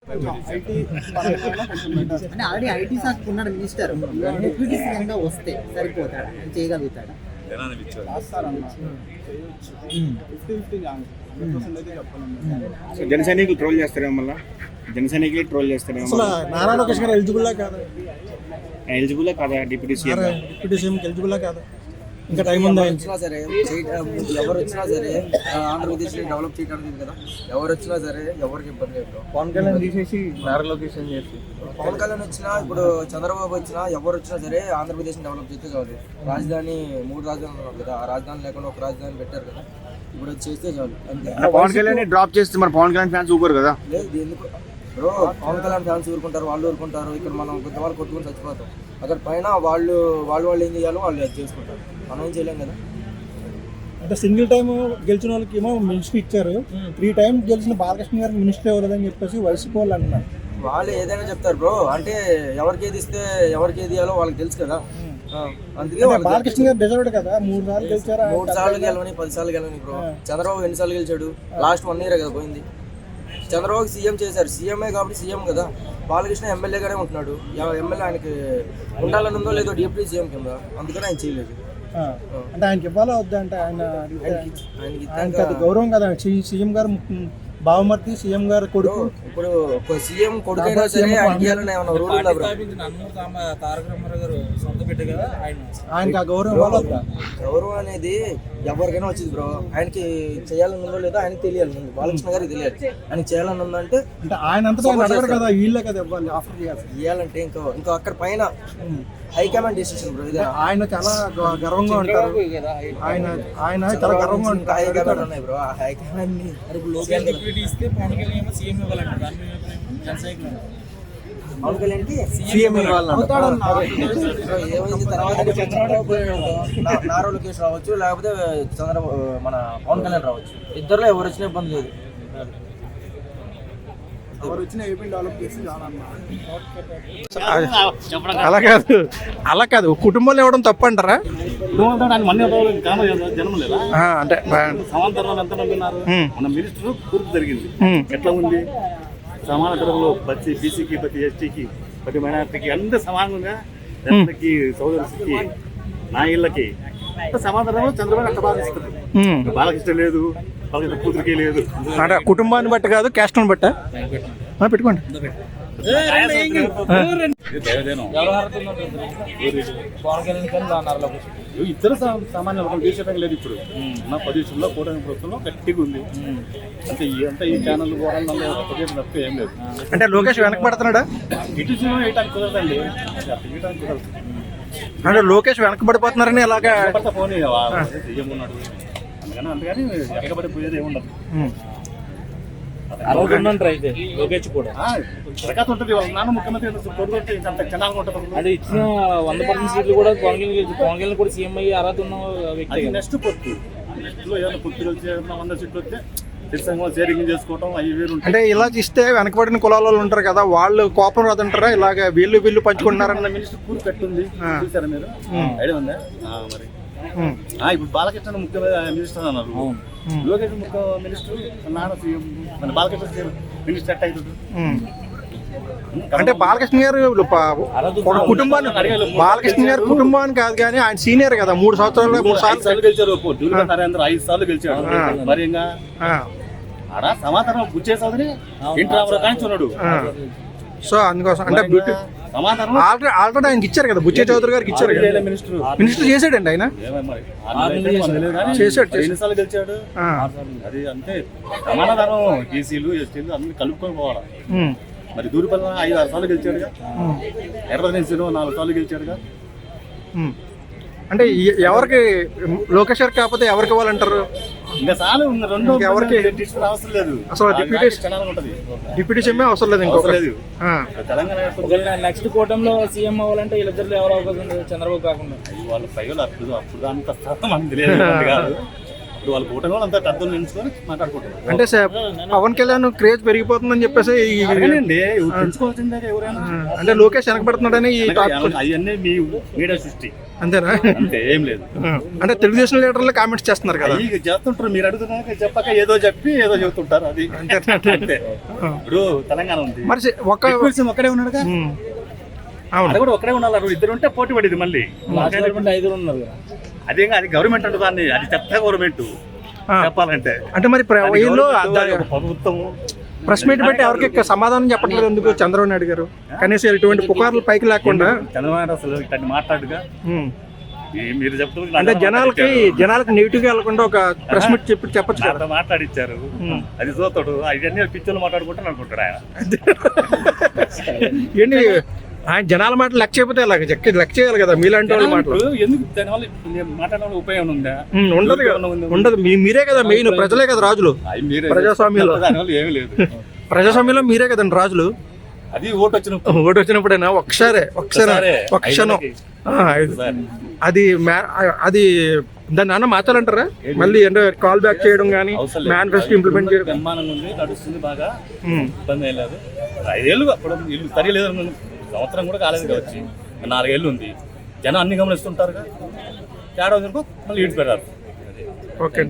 అంటే already IT శాఖ ఉన్నాడు మినిస్టర్, డిప్యూటీ సీఎం గా వస్తే సరిపోతాడా, చేయగలుగుతాడా? జన సైనికులు ట్రోల్ చేస్తారేమో, మళ్ళీ జన సైనికులు ట్రోల్ చేస్తారేమో. నారా లోకేష్ గారు ఎలిజిబుల్లా కాదా? ఎలిజిబుల్ కాదా డిప్యూటీ సీఎం? డిప్యూటీ సీఎం ఎలిజిబుల్లా కాదా? ఇంకా టైం ఉందా? సరే ఎవరు వచ్చినా సరే ఆంధ్రప్రదేశ్ డెవలప్ చేయడానికి కదా, ఎవరు వచ్చినా సరే ఎవరికి ఇబ్బంది లేదు. పవన్ కళ్యాణ్ తీసేసి నారా లోకేష్ చేసి పవన్ కళ్యాణ్ వచ్చినా, ఇప్పుడు చంద్రబాబు వచ్చినా, ఎవరు వచ్చినా సరే ఆంధ్రప్రదేశ్ డెవలప్ చేస్తే చాలు. రాజధాని 3 రాజధానులు ఉన్నారు కదా, ఆ రాజధాని లేకుండా ఒక రాజధాని పెట్టారు కదా, ఇప్పుడు చేస్తే చాలు అంతే. పవన్ కళ్యాణ్ డ్రాప్ చేస్తే మరి పవన్ కళ్యాణ్ ఫ్యాన్స్ ఊరుకోరు కదా? లేదు ఎందుకు బ్రో, పవన్ కళ్యాణ్ ఫ్యాన్స్ ఊరుకుంటారు, వాళ్ళు ఊరుకుంటారు. ఇక్కడ మనం కొంత వాళ్ళు కొట్టుకుని చచ్చిపోతాం. అక్కడ పైన వాళ్ళు ఏం చేయాలో వాళ్ళు అది చేసుకుంటారు, మనం ఏం చేయలేం కదా. అంటే సింగిల్ టైం గెలిచిన వాళ్ళకి ఏమో మినిస్ట్రీ ఇచ్చారు, 3 టైమ్స్ గెలిచిన బాలకృష్ణ గారికి మినిస్ట్రీ ఇవ్వలేదని చెప్పేసి వైసీపీ వాళ్ళు అంటున్నారు. వాళ్ళు ఏదైనా చెప్తారు బ్రో, అంటే ఎవరికి ఏది ఇస్తే ఎవరికి ఏది ఇవ్వాలో వాళ్ళకి తెలుసు కదా. అందుకే బాలకృష్ణ గారు డిజర్వ్డ్ కదా, 3 సార్లు గెలిచారు. 3 సార్లు గెలవని 10 సార్లు గెలవని బ్రో. చంద్రబాబు ఎన్నిసార్లు గెలిచాడు? లాస్ట్ 1 year కదా పోయింది. చంద్రబాబు సీఎం చేశారు, సీఎంఏ కాబట్టి సీఎం కదా. బాలకృష్ణ ఎమ్మెల్యేగానే ఉంటున్నాడు. ఎమ్మెల్యే ఆయనకి ఉండాలని ఉందో లేదో డిప్యూటీ సీఎం కింద, అందుకని ఆయన చేయలేదు. అంటే ఆయనకి ఇవ్వాలా వద్దా? అంటే ఆయనకి అది గౌరవం కదా. సీఎం గారు బావమర్తి, సీఎం గారు కొడుకు. ఇప్పుడు సీఎం కొడుకైనా సరే ఏమన్నా రూల్ ఉందా బ్రో? ఆయనకి ఆ గౌరవం ఇవ్వాలా వద్దా? గౌరవం అనేది ఎవరికైనా వచ్చింది బ్రో. ఆయనకి చేయాలని ఉందో లేదో ఆయనకి తెలియాలి ముందు. బాలకృష్ణ గారికి తెలియాలి ఆయనకి చేయాలని ఉందంటే. అంటే ఆయన అంతా అడగరు కదా, వీళ్ళే కదా ఇవ్వాలి, ఆఫర్ చేయాలి. ఇవ్వాలంటే ఇంకా అక్కడ పైన హైకమాండ్ డిసిషన్ బ్రో. ఇది ఆయన చాలా గర్వంగా ఉంటారు. ఆయన చాలా గర్వంగా ఉంటారు. హైకమాండ్ ఉన్నాయి బ్రో, ఆ హైకమాండ్ ని పవన్ కళ్యాణ్ కి సీఎం ఇవ్వాలన్నారు. ఏమైంది తర్వాత నారా లోకేష్ రావచ్చు, లేకపోతే మన పవన్ కళ్యాణ్ రావచ్చు. ఇద్దరులో ఎవరు వచ్చినా ఇబ్బంది లేదు. అలా కాదు, కుటుంబంలో ఇవ్వడం తప్పు అంటారా? అంటే మన మినిస్టర్ పూర్తి జరిగింది. ఎట్లా ఉంది? సమాన ధరలో ప్రతి బీసీకి, ప్రతి ఎస్టీకి, ప్రతి మైనార్టీకి అందరూ సమానంగా, జనతకి, సోదరులకి, నాయళ్ళకి సమాధానంలో చంద్రబాబు అట్లా బాధిస్తుంది. బాలకృష్ణ లేదు, బాలకృష్ణ కూతురికి లేదు. అంటే కుటుంబాన్ని బట్టి కాదు, క్యాస్ట్ని బట్ట పెట్టుకోండి. ఇద్దరు సామాన్య దేశంగా లేదు. ఇప్పుడు ఉన్న పొజిషన్లో కూటమి ప్రభుత్వంలో గట్టిగా ఉంది. అంటే ఈ ఛానల్ కూడా తప్ప ఏం లేదు. అంటే లోకేష్ వెనకబడుతున్నాడా? ఇటు వేయటానికి కుదరదండి, వేయటానికి కుదరదు. అంటే లోకేష్ వెనకబడిపోతున్నారని అలాగా పోనీ సీఎం ఉన్నాడు అందుకని వెనకబడిపోయేది ఏముండదు. లోకేష్ కూడా ఉంటుంది. నాన్న ముఖ్యమంత్రి అంత క్షణాలుగా ఉంటుంది. అది ఇచ్చిన 100% సీట్లు కూడా పవన్ కళ్యాణ్ కూడా సీఎం అయ్యి అర్హత ఉన్న వ్యక్తి. నెక్స్ట్ పొత్తు, నెక్స్ట్ లో ఏదైనా పొత్తులు వచ్చి 100 సీట్లు వస్తే షేరింగ్ చేసుకోవడం అవి వేరు. అంటే ఇలా ఇస్తే వెనకబడిన కులాల ఉంటారు కదా, వాళ్ళు కోపం రాదంటారా? ఇలాగ వీళ్ళు పంచుకుంటున్నారన్న మినిస్టర్ పూర్తి కట్టుంది, చూసారా మీరు? ఐడియా ఉందా? మరి ఇప్పుడు బాలకృష్ణ ముఖ్యమైన మినిస్టర్ అన్నారు, లోకేష్ ముఖ్య మినిస్టర్, నాన్న సీఎం, మన బాలకృష్ణ మినిస్టర్ ఎట్ అవుతుంది. అంటే బాలకృష్ణ గారు కుటుంబాన్ని, బాలకృష్ణ గారు కుటుంబాన్ని కాదు కానీ ఆయన సీనియర్ కదా, 3 సంవత్సరాలు 3 సార్లు గెలిచారు. నరేంద్ర 5 సార్లు గెలిచాడు. మరి ఇంకా ఆడ సమాధానం బుచ్చే చౌదరి ఇంటి రామరావు కానీ చూడడు. సో అందుకోసం అంటే ఆల్రెడీ ఆయనకి ఇచ్చారు కదా, బుచ్చే చౌదరి గారికి ఇచ్చారు కదా. మినిస్టర్ చేశాడండి ఆయన, చేశాడు, ఎన్నిసార్లు గెలిచాడు. అది అంతే సమాధానం. బీసీలు, ఎస్టీలు అన్ని కలుపుకొని పోవాలి. మరి దూరిపల్లి 5-6 సార్లు గెలిచాడుగా, ఎర్రదీసులో 4 సార్లు గెలిచాడుగా. అంటే ఎవరికి లోకేష్ గారు కాకపోతే ఎవరికి ఇవ్వాలంటారు? ఇంకా చాలు, రెండు ఎవరికి అవసరం లేదు. అసలు డిప్యూటీ సీఎం అవసరం లేదు, ఇంకొక లేదు. తెలంగాణ నెక్స్ట్ కూటమిలో సీఎం అవ్వాలంటే వీళ్ళిద్దరు ఎవరు అవకాశం ఉంది, చంద్రబాబు కాకుండా? వాళ్ళ ప్రయోజనం అప్పుడు అంత మనకు తెలియదు కాదు. ఇప్పుడు వాళ్ళ కూటమి వాళ్ళు అంతా అర్థం నిలుచుకొని మాట్లాడుకుంటున్నారు. అంటే పవన్ కళ్యాణ్ క్రేజ్ పెరిగిపోతుందని చెప్పేసి అలాగేనండి, పెంచుకోవాల్సిందే ఎవరైనా. అంటే లోకేష్ వెనకబడుతున్నాడని ఈ టాక్. అవన్నీ మీ మీడియా సృష్టి, అంతేనా? అంతే, ఏం లేదు. అంటే తెలుగుదేశం లీడర్లు కామెంట్స్ చేస్తున్నారు కదా. ఇక చేస్తుంటారు, మీరు అడుగుతున్నాక చెప్పక ఏదో చెప్పి ఏదో చెబుతుంటారు. అది అంతే. ఇప్పుడు తెలంగాణ ఉంది, మరి ఒక ఒక్కడే ఉన్నాడుగా. అవును, అది కూడా ఒక్కడే ఉండాలి. ఇద్దరు ఉంటే పోటీ పడేది మళ్ళీ. ఐదుగురు ఉన్నారు కదా. అదేగా అది గవర్నమెంట్ అంటే దాన్ని, అది చెత్త గవర్నమెంట్ చెప్పాలంటే. అంటే మరి వీళ్ళు ప్రభుత్వం ప్రెస్ మీట్ పెట్టి ఎవరికి సమాధానం చెప్పట్లేదు ఎందుకు చంద్రబాబు నాయుడు గారు? కనీసం ఇటువంటి పుకార్లు పైకి లేకుండా చంద్రబాబు అసలు ఇట్లాంటి మాట్లాడుగా మీరు చెప్తున్నారు. అంటే జనాలకి నెగిటివ్ గా వెళ్లకుండా ఒక ప్రెస్ మీట్ చెప్పొచ్చు కదా. మాట్లాడిచ్చారు, అది చూస్తాడు. అవన్నీ పిక్చర్లు మాట్లాడుకుంటాను అనుకుంటారు ఆయన. ఏంటి ఆయన జనాల మాటలు లెక్క చేయకపోతే అలాగే లెక్క చేయాలి కదా మీలాంటి వాళ్ళ మాటలు. ఎందుకు దానివల్ల మాట్లాడడం ఉపయోగం ఉందా? ఉండదు కదా, ఉండదు. మీరే కదా మెయిన్, ప్రజలే కదా రాజులు ప్రజాస్వామ్యంలో. దానివల్ల ఏమీ లేదు. ప్రజాస్వామ్యంలో మీరే కదండి రాజులు. అది ఓటు వచ్చినప్పుడైనా ఒకసారి ఒక క్షణం అది దాన్ని అన్న మార్చాలంటారా? మళ్ళీ అంటే కాల్ బ్యాక్ చేయడం కానీ మేనిఫెస్టో ఇంప్లిమెంట్ చేయడం బ్రహ్మాండంగా ఉంది, నడుస్తుంది బాగా, ఇబ్బంది ఏం లేదు. 5 ఏళ్ళు అప్పుడు ఇల్లు సరిలేదు, సంవత్సరం కూడా కాలేదు కావచ్చు, 4 ఏళ్ళు ఉంది. జనం అన్ని గమనిస్తుంటారు, తేడా మళ్ళీ ఇటు పెడతారు. ఓకే.